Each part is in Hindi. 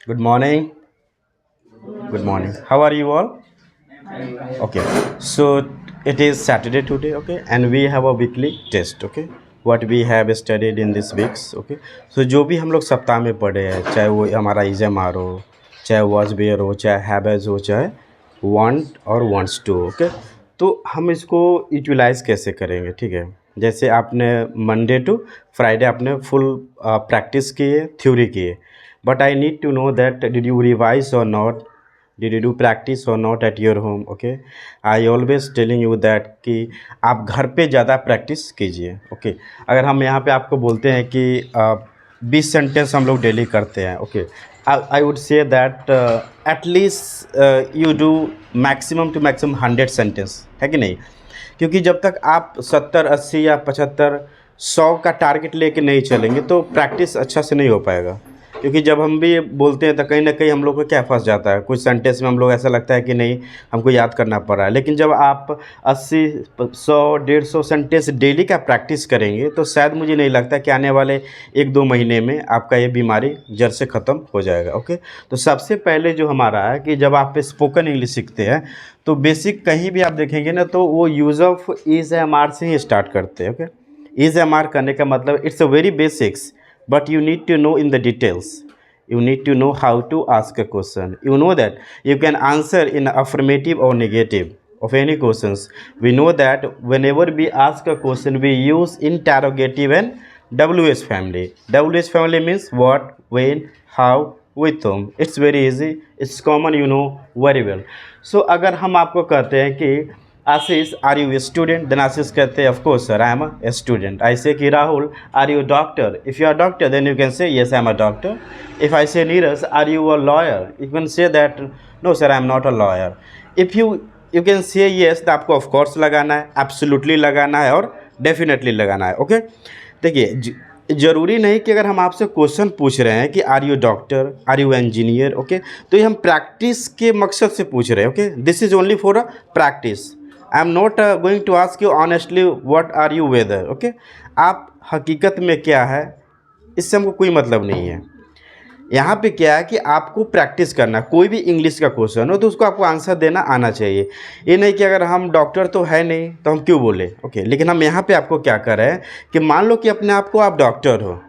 Good morning. Good morning. How are you all? Okay. So it is Saturday today, okay, and we have a weekly test, okay. What we have studied in this weeks, okay. So जो भी हम लोग सप्ताह में पढ़े हैं, चाहे वो हमारा इज़ेमार हो, चाहे वॉज बेयर हो, चाहे हैवेज हो, चाहे वांट और वांट्स टू, ओके। तो हम इसको यूटिलाइज कैसे करेंगे, ठीक है। जैसे आपने मंडे टू फ्राइडे आपने फुल प्रैक्टिस किए, थ्योरी किए, but I need to know that did you revise और not, did you do practice or not at your home, okay. I always telling you that कि आप घर पे ज़्यादा प्रैक्टिस कीजिए, ओके। अगर हम यहाँ पे आपको बोलते हैं कि 20 सेंटेंस हम लोग डेली करते हैं, okay, I would say that at least you do maximum to maximum 100 sentence, है कि नहीं। क्योंकि जब तक आप 70 80 या 75 100 का टारगेट लेके नहीं चलेंगे तो प्रैक्टिस अच्छा से नहीं हो पाएगा। क्योंकि जब हम भी बोलते हैं तो कहीं ना कहीं हम लोग को क्या फंस जाता है, कुछ सेंटेंस में हम लोग ऐसा लगता है कि नहीं हमको याद करना पड़ रहा है। लेकिन जब आप 80 100 150 सेंटेंस डेली का प्रैक्टिस करेंगे तो शायद मुझे नहीं लगता कि आने वाले 1-2 महीने में आपका ये बीमारी जड़ से ख़त्म हो जाएगा, ओके। तो सबसे पहले जो हमारा है कि जब आप स्पोकन इंग्लिश सीखते हैं तो बेसिक कहीं भी आप देखेंगे ना तो वो use of is am are से ही स्टार्ट करते हैं, ओके। इज़ एम आर करने का मतलब it's a very basics, but you need to know in the details. You need to know how to ask a question. You know that you can answer in affirmative or negative of any questions. We know that whenever we ask a question we use interrogative and WH family. WH family means what, when, how, with whom. It's very easy, it's common, you know very well. So अगर हम आपको कहते हैं कि Ashish are you a student, then Ashish कहते हैं of course sir I am a student. I say कि Rahul are you doctor, if you are doctor then you can say yes I am a doctor. If I say Neeraj are you a lawyer, you can say that no sir I am not a lawyer. If you can say yes तो आपको ऑफ कोर्स लगाना है, एब्सोल्युटली लगाना है और डेफिनेटली लगाना है, ओके। देखिए ज़रूरी नहीं कि अगर हम आपसे क्वेश्चन पूछ रहे हैं कि are you doctor, are you engineer, okay, तो ये हम प्रैक्टिस के मकसद से पूछ रहे हैं, okay. This is only for a practice. I am not going to ask you honestly what are you whether, okay. आप हकीकत में क्या है इससे हमको कोई मतलब नहीं है। यहाँ पे क्या है कि आपको प्रैक्टिस करना, कोई भी इंग्लिश का क्वेश्चन हो तो उसको आपको आंसर देना आना चाहिए। ये नहीं कि अगर हम डॉक्टर तो है नहीं तो हम क्यों बोले, ओके। लेकिन हम यहाँ पे आपको क्या कर रहे हैं कि मान लो कि अपने आप को आप डॉक्टर हो,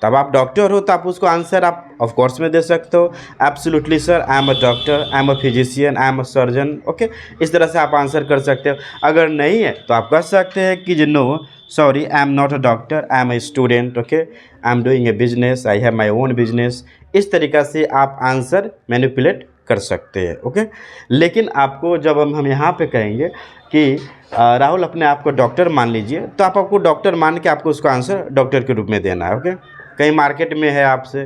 तब आप डॉक्टर हो तो आप उसको आंसर आप ऑफ कोर्स में दे सकते हो, absolutely sir I am a doctor, I am a physician, I am a surgeon, okay. इस तरह से आप आंसर कर सकते हो। अगर नहीं है तो आप कह सकते हैं कि no sorry I am not a doctor, I am a student, okay, I am doing a business, I have my own business. इस तरीक़ा से आप आंसर मैनिपुलेट कर सकते हैं, ओके। लेकिन आपको जब हम यहाँ पे कहेंगे कि राहुल अपने आप को डॉक्टर मान लीजिए, तो आपको डॉक्टर मान के आपको उसका आंसर डॉक्टर के रूप में देना है, ओके। कहीं मार्केट में है, आपसे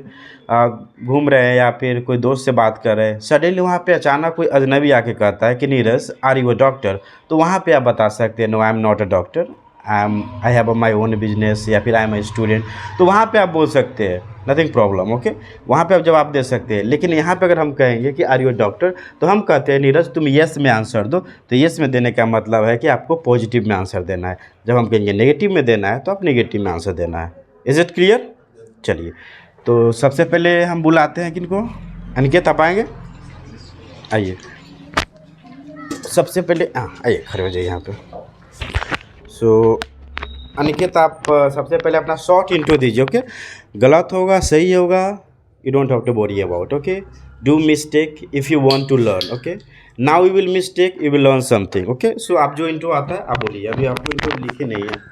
घूम रहे हैं या फिर कोई दोस्त से बात कर रहे हैं, सडनली वहाँ पे अचानक कोई अजनबी आके कहता है कि Neeraj are you a doctor, तो वहाँ पे आप बता सकते हैं no I am not a doctor, I have my own business, या फिर आई एम ए स्टूडेंट। तो वहाँ पे आप बोल सकते हैं नथिंग प्रॉब्लम, ओके। वहाँ पे आप जवाब दे सकते हैं। लेकिन यहाँ पे अगर हम कहेंगे कि आर यू डॉक्टर तो हम कहते हैं नीरज तुम येस में आंसर दो, तो येस में देने का मतलब है कि आपको पॉजिटिव में आंसर देना है। जब हम कहेंगे नेगेटिव में देना है तो आप नेगेटिव में आंसर देना है। Is it clear? चलिए, तो सबसे पहले हम बुलाते हैं किनको, अनिकेत आप आएंगे, आइए। सबसे पहले आइए खड़े हो जाइए यहाँ पे। सो अनिकेत आप सबसे पहले अपना शॉर्ट इंट्रो दीजिए, ओके। गलत होगा सही होगा, you don't have to worry about, okay. Do mistake if you want to learn, okay. Now you will mistake, you will learn something, okay. So आप जो इंट्रो आता है आप बोलिए, अभी आपको इंट्रो लिखे नहीं है।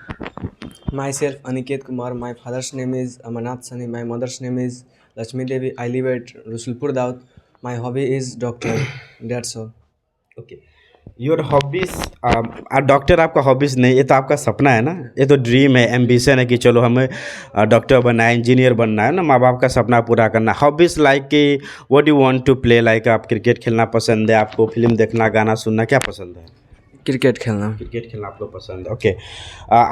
Myself Aniket Kumar. My father's name is Amarnath Sani. My mother's name is Lakshmi Devi. I live at Rusulpur Daud. My hobby is doctor. That's all. Okay, your hobbies, doctor आपका हॉबीज़ नहीं, ये तो आपका सपना है ना, ये तो ड्रीम है, एम्बिशन है कि चलो हमें डॉक्टर बनना है, इंजीनियर बनना है ना, माँ बाप का सपना पूरा करना। हॉबीज़ लाइक कि what you want to play, like आप क्रिकेट खेलना पसंद है, आपको फिल्म देखना, गाना सुनना, क्या पसंद है? क्रिकेट खेलना। क्रिकेट खेलना आपको पसंद है, okay.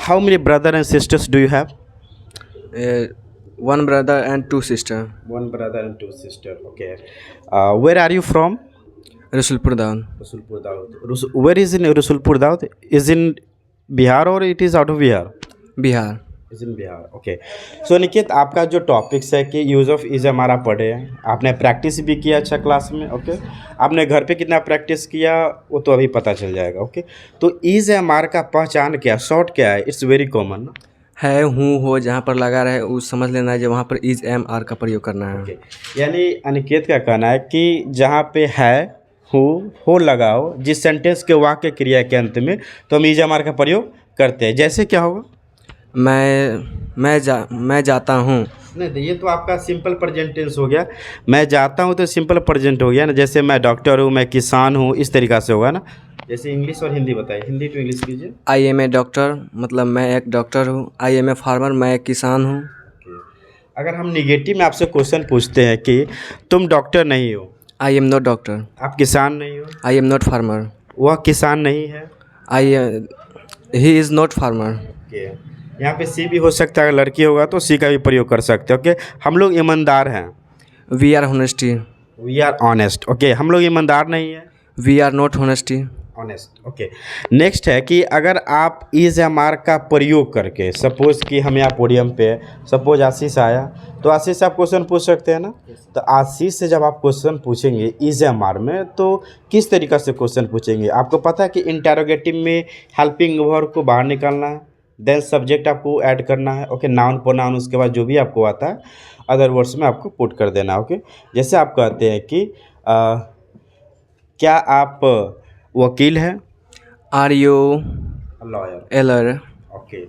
How many brother and sisters do you have? One brother and two sister. One brother and two sister, okay. Where are you from? Rusulpur Daud. Rasulpur Daud. Where is in Rasulpur Daud? Is in Bihar or it is out of Bihar? Bihar. Is in Bihar. Okay, so Niket, आपका जो टॉपिक्स है कि यूज़ ऑफ इज हमारा पढ़े हैं, आपने प्रैक्टिस भी किया अच्छा क्लास में। ओके, आपने घर पे कितना प्रैक्टिस किया वो तो अभी पता चल जाएगा। ओके, तो इज हमारा का पहचान क्या, शॉर्ट क्या है? इट्स वेरी कॉमन है, हूँ, हो, जहाँ पर लगा रहे वो समझ लेना है, जो वहाँ पर इज एम आर का प्रयोग करना है। ओके, यानी अनिकेत का कहना है कि जहाँ पे है, हो लगाओ जिस सेंटेंस के वाक्य क्रिया के अंत में, तो हम इज हमारा का प्रयोग करते हैं। जैसे क्या होगा? मैं जाता हूँ। नहीं, तो ये तो आपका सिंपल प्रेजेंट टेंस हो गया। मैं जाता हूँ तो सिंपल प्रेजेंट हो गया ना। जैसे मैं डॉक्टर हूँ, मैं किसान हूँ, इस तरीक़ा से होगा ना। जैसे इंग्लिश और हिंदी बताइए, हिंदी टू इंग्लिश कीजिए। आई एम ए डॉक्टर, मतलब मैं एक डॉक्टर हूँ। आई एम ए फार्मर, मैं एक किसान हूँ। अगर हम निगेटिव में आपसे क्वेश्चन पूछते हैं कि तुम डॉक्टर नहीं हो, आई एम नॉट डॉक्टर। आप किसान नहीं हो, आई एम नॉट फार्मर। वह किसान नहीं है, he is not farmer. Okay. यहाँ पे सी भी हो सकता है, अगर लड़की होगा तो सी का भी प्रयोग कर सकते हैं। ओके, हम लोग ईमानदार हैं, we are honesty. We are honest. Okay, हम लोग ईमानदार नहीं है, we are not honesty. Honest. Okay, next है कि अगर आप इज एम आर का प्रयोग करके, सपोज कि हम यहाँ पोडियम पे, सपोज आशीष आया, तो आशीष से आप क्वेश्चन पूछ सकते हैं ना। तो आशीष से जब आप क्वेश्चन पूछेंगे इज एम आर में, तो किस तरीक़ा से क्वेश्चन पूछेंगे? आपको पता है कि इंटेरोगेटिव में हेल्पिंग वर्ब को बाहर निकालना है, देन सब्जेक्ट आपको ऐड करना है। ओके, नाउन प्रोनाउन, उसके बाद जो भी आपको आता है अदर वर्ड्स में आपको पुट कर देना है। ओके, जैसे आप कहते हैं कि क्या आप वकील हैं? Are you lawyer. एलर? ओके,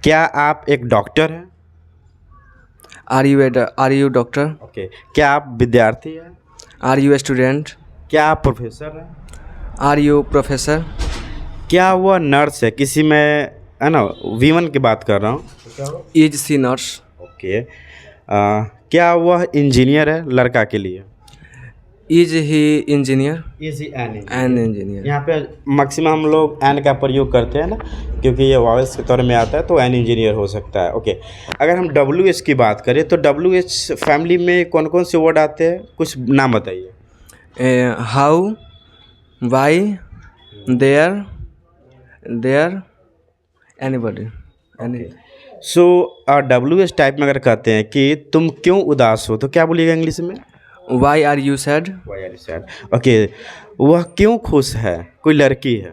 क्या आप एक डॉक्टर हैं? Are you doctor? ओके, क्या आप विद्यार्थी हैं? Are you student? क्या आप प्रोफेसर हैं? Are you professor? क्या वह नर्स है? किसी में है ना, वीमन की बात कर रहा हूँ। Is C nurse? ओके, क्या वह इंजीनियर है लड़का के लिए? Is he engineer? Is he an engineer? यहाँ पे मैक्सिमम हम लोग एन का प्रयोग करते हैं ना, क्योंकि ये वॉवेल्स के तौर में आता है, तो एन इंजीनियर हो सकता है। ओके, अगर हम डब्ल्यू एच की बात करें तो डब्ल्यू एच फैमिली में कौन कौन से वर्ड आते हैं, कुछ नाम बताइए। How, why, there, anybody, any. So W H type में अगर कहते हैं कि तुम क्यों उदास हो, तो क्या बोलिएगा इंग्लिश में? Why are you sad? Why are you sad. Okay, वह क्यों खुश है? कोई लड़की है।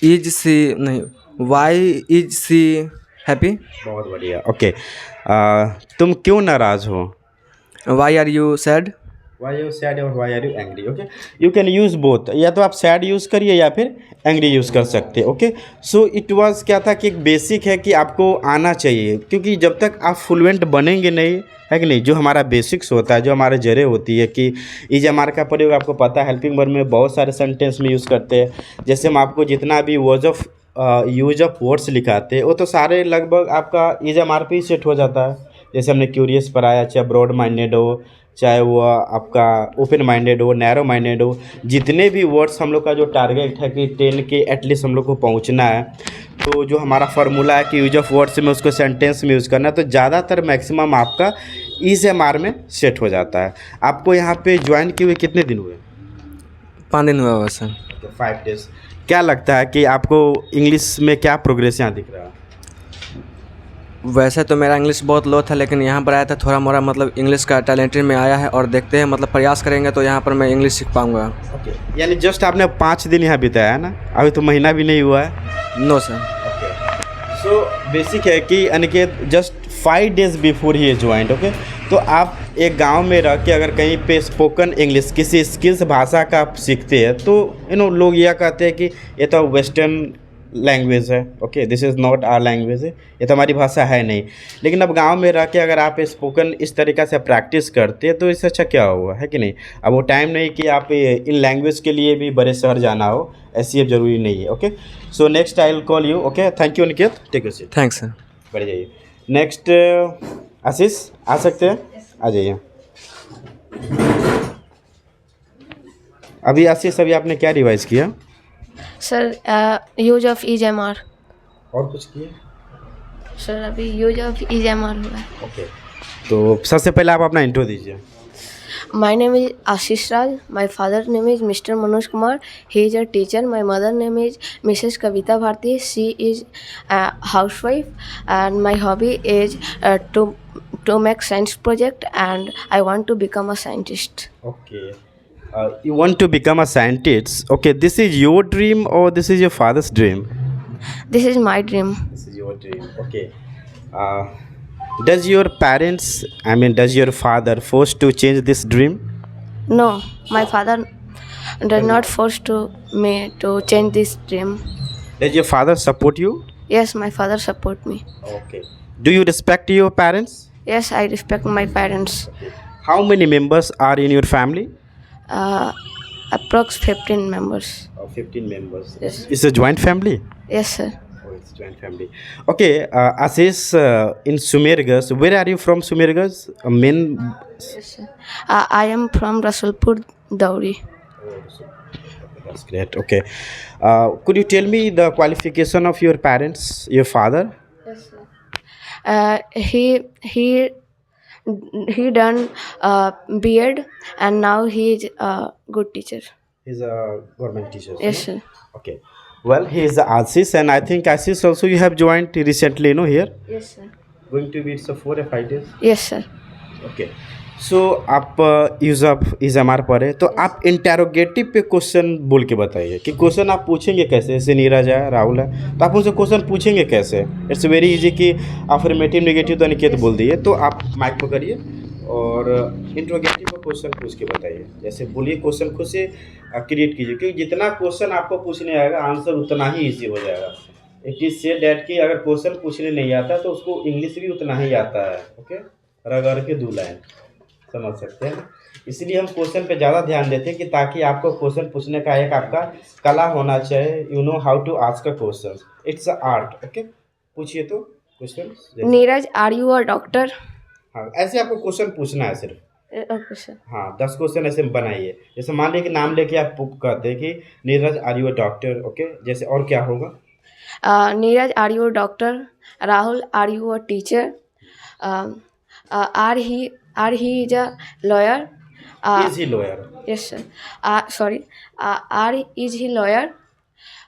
इज सी, नहीं, वाई इज सी हैप्पी? बहुत बढ़िया। ओके, तुम क्यों नाराज़ हो? Why are you sad? Why you sad और why are you angry. Okay, you can use both, या तो आप सैड यूज़ करिए या फिर एंग्री यूज़ कर सकते हैं। ओके, सो इट वाज क्या था कि एक बेसिक है कि आपको आना चाहिए, क्योंकि जब तक आप फ्लुएंट बनेंगे नहीं, है कि नहीं, जो हमारा बेसिक्स होता है, जो हमारे जड़ें होती है कि इज एम आर का प्रयोग आपको पता है हेल्पिंग वर्ब में बहुत सारे सेंटेंस में यूज़ करते हैं। जैसे हम आपको जितना भी यूज ऑफ वर्ड्स लिखाते हैं, वो तो सारे लगभग आपका इज एम आर पे ही सेट हो जाता है। जैसे हमने क्यूरियस पढ़ाया, चाहे ब्रॉड माइंडेड हो, चाहे वो आपका ओपन माइंडेड हो, नैरो माइंडेड हो, जितने भी वर्ड्स हम लोग का जो टारगेट है कि 10 के एटलीस्ट हम लोग को पहुंचना है, तो जो हमारा फार्मूला है कि यूज ऑफ वर्ड्स में उसको सेंटेंस में यूज़ करना है, तो ज़्यादातर मैक्सिमम आपका इज एम आर में सेट हो जाता है। आपको यहाँ पे ज्वाइन किए हुए कितने दिन हुए? 5 दिन हुआ बस सर। 5 डेज। क्या लगता है कि आपको इंग्लिश में क्या प्रोग्रेस यहाँ दिख रहा है? वैसे तो मेरा इंग्लिश बहुत लो था, लेकिन यहाँ पर आया था थोड़ा मोड़ा, मतलब इंग्लिश का टैलेंटेड में आया है, और देखते हैं, मतलब प्रयास करेंगे तो यहाँ पर मैं इंग्लिश सीख पाऊँगा। ओके, यानी जस्ट आपने 5 दिन यहाँ बिताया है ना, अभी तो महीना भी नहीं हुआ है। No sir. Okay, so basic है कि अनिकेत जस्ट 5 डेज बिफोर ही ज्वाइंट। ओके, तो आप एक गांव में रह के अगर कहीं पे स्पोकन इंग्लिश किसी स्किल्स भाषा का आप सीखते हैं, तो लोग यह कहते हैं कि ये तो वेस्टर्न लैंग्वेज है। Okay, this is not our language है, ये तो हमारी भाषा है नहीं। लेकिन अब गांव में रह के अगर आप स्पोकन इस तरीक़ा से प्रैक्टिस करते हैं, तो इससे अच्छा क्या हुआ, है कि नहीं? अब वो टाइम नहीं कि आप इन लैंग्वेज के लिए भी बड़े शहर जाना हो, ऐसी अब ज़रूरी नहीं है। Okay, so next I will call you. Okay, thank you Aniket, take you seat. Thanks sir. बढ़ जाइए। नेक्स्ट आशीष आ सकते हैं, आ जाइए। अभी आशीष, अभी आपने क्या रिवाइज किया? Sir use of is am are. और कुछ किए? सर अभी use of is am are हुआ है। ओके, तो सबसे पहले आप अपना इंट्रो दीजिए। My name is Ashish Raj. My father's name is Mr. Manoj Kumar. He is a teacher. My mother's name is Mrs. Kavita Bharti. She is a housewife, and my hobby is to make science project, and I want to become a scientist. Okay. You want to become a scientist. Okay, this is your dream or this is your father's dream? This is my dream. This is your dream. Okay. Uh, does your parents, I mean, does your father force to change this dream? No, my father does not force to me to change this dream. Does your father support you? Yes, my father support me. Okay. Do you respect your parents? Yes, I respect my parents. How many members are in your family? Approx 15 members. 15 members. Yes. It's a joint family? Yes, sir. Oh, it's joint family. Okay, Ashish, in Sumergarh, where are you from Sumergarh? Main. Yes, sir. I am from Rasulpur, Dauri. That's great. Okay. Could you tell me the qualification of your parents, your father? Yes, sir. He done B.Ed, and now he is a good teacher. He's a government teacher. Yes, sir. Okay. Well, he is Ashish, and I think Ashish also you have joined recently, here. Yes, sir. Going to be it's a 4 or 5 days. Yes, sir. Okay so आप यूज़ ऑफ इज़ पर है तो आप इंटेरोगेटिव पे क्वेश्चन बोल के बताइए कि क्वेश्चन आप पूछेंगे कैसे, जैसे नीरज है, राहुल है, तो आप उनसे क्वेश्चन पूछेंगे कैसे. इट्स वेरी इजी कि अफर्मेटिव नेगेटिव तो अनिकेत बोल दिए, तो आप माइक पकड़िए और इंट्रोगेटिव का क्वेश्चन पूछ के बताइए. जैसे बोलिए क्वेश्चन खुद से क्रिएट कीजिए, क्योंकि जितना क्वेश्चन आपको पूछने आएगा आंसर उतना ही ईजी हो जाएगा. इट इज़ से डैट कि अगर क्वेश्चन पूछने नहीं आता तो उसको इंग्लिश भी उतना ही आता है. ओके, रगड़ के 2 लाइन समझ सकते हैं. इसलिए हम क्वेश्चन पे ज़्यादा ध्यान देते हैं कि ताकि आपको क्वेश्चन पूछने का एक आपका कला होना चाहिए. You know how to ask a question. It's a art. Okay, पूछिए तो question. Neeraj, are you a doctor? हाँ, ऐसे आपको क्वेश्चन पूछना है सिर्फ. Okay sir. हाँ, 10 क्वेश्चन ऐसे बनाइए. जैसे मान लीजिए कि नाम लेके आप कहते हैं कि Neeraj are you a doctor. Okay, जैसे और क्या होगा? Neeraj, are you a doctor? Rahul, are you a teacher? Are he is a lawyer? Is he lawyer? Yes, sir. Sorry. Is he lawyer?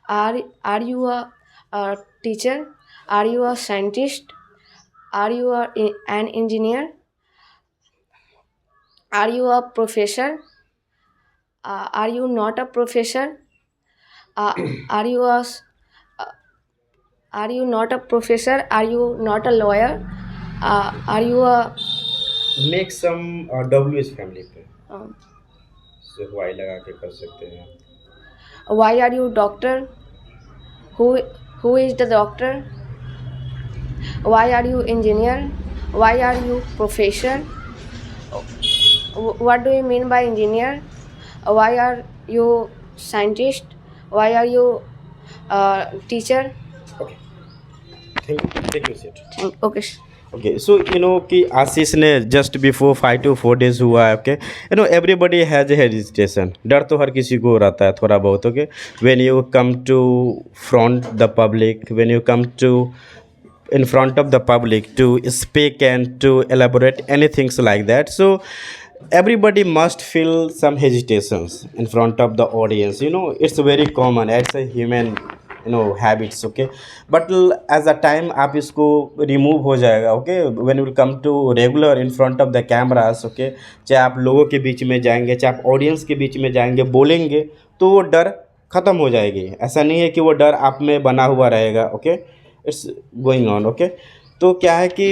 Are you a teacher? Are you a scientist? Are you an engineer? Are you a professor? Are you not a professor? Are you not a professor? Are you not a lawyer? Are you a Make some W is family पे से वाई लगा के कर सकते हैं. Why are you doctor? Who is the doctor? Why are you engineer? Why are you professor? What do you mean by engineer? Why are you scientist? Why are you teacher? Okay. Thank you, sir. Okay. Okay, so कि आशीष ने जस्ट बिफोर 5 to 4 days हुआ है. Okay, everybody has hesitation. डर तो हर किसी को रहता है थोड़ा बहुत. Okay, when you come to front the public, when you come to in front of the public to speak and to elaborate anything like that, so everybody must feel some hesitations in front of the audience. It's very common, it's a human habits. Okay, but as a time आप इसको remove हो जाएगा. Okay, when you come to regular in front of the cameras. Okay, चाहे आप लोगों के बीच में जाएंगे, चाहे आप ऑडियंस के बीच में जाएंगे, बोलेंगे तो वो डर ख़त्म हो जाएगी. ऐसा नहीं है कि वो डर आप में बना हुआ रहेगा. Okay, it's going on. Okay, तो क्या है कि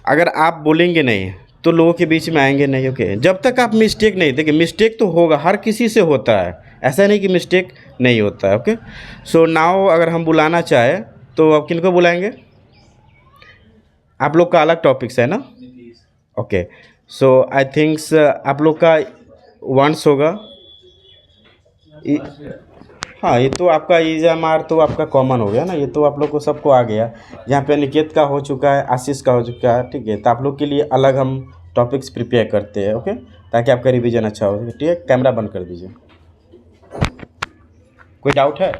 अगर आप बोलेंगे नहीं तो लोगों के बीच में आएंगे नहीं. ओके, जब तक आप मिस्टेक नहीं, देखिए मिस्टेक तो होगा, हर किसी से होता है, ऐसा नहीं कि मिस्टेक नहीं होता है. ओके, सो नाउ अगर हम बुलाना चाहें तो आप किनको बुलाएंगे? आप लोग का अलग टॉपिक्स है ना? ओके, सो आई थिंक्स आप लोग का वंस होगा. हाँ, ये तो आपका EJMR तो आपका कॉमन हो गया ना, ये तो आप लोग को सबको आ गया. यहाँ पे अनिकेत का हो चुका है, आशीष का हो चुका है. ठीक है, तो आप लोग के लिए अलग हम टॉपिक्स प्रिपेयर करते हैं. ओके, ताकि आपका रिवीजन अच्छा हो. ठीक है, कैमरा बंद कर दीजिए. कोई डाउट है?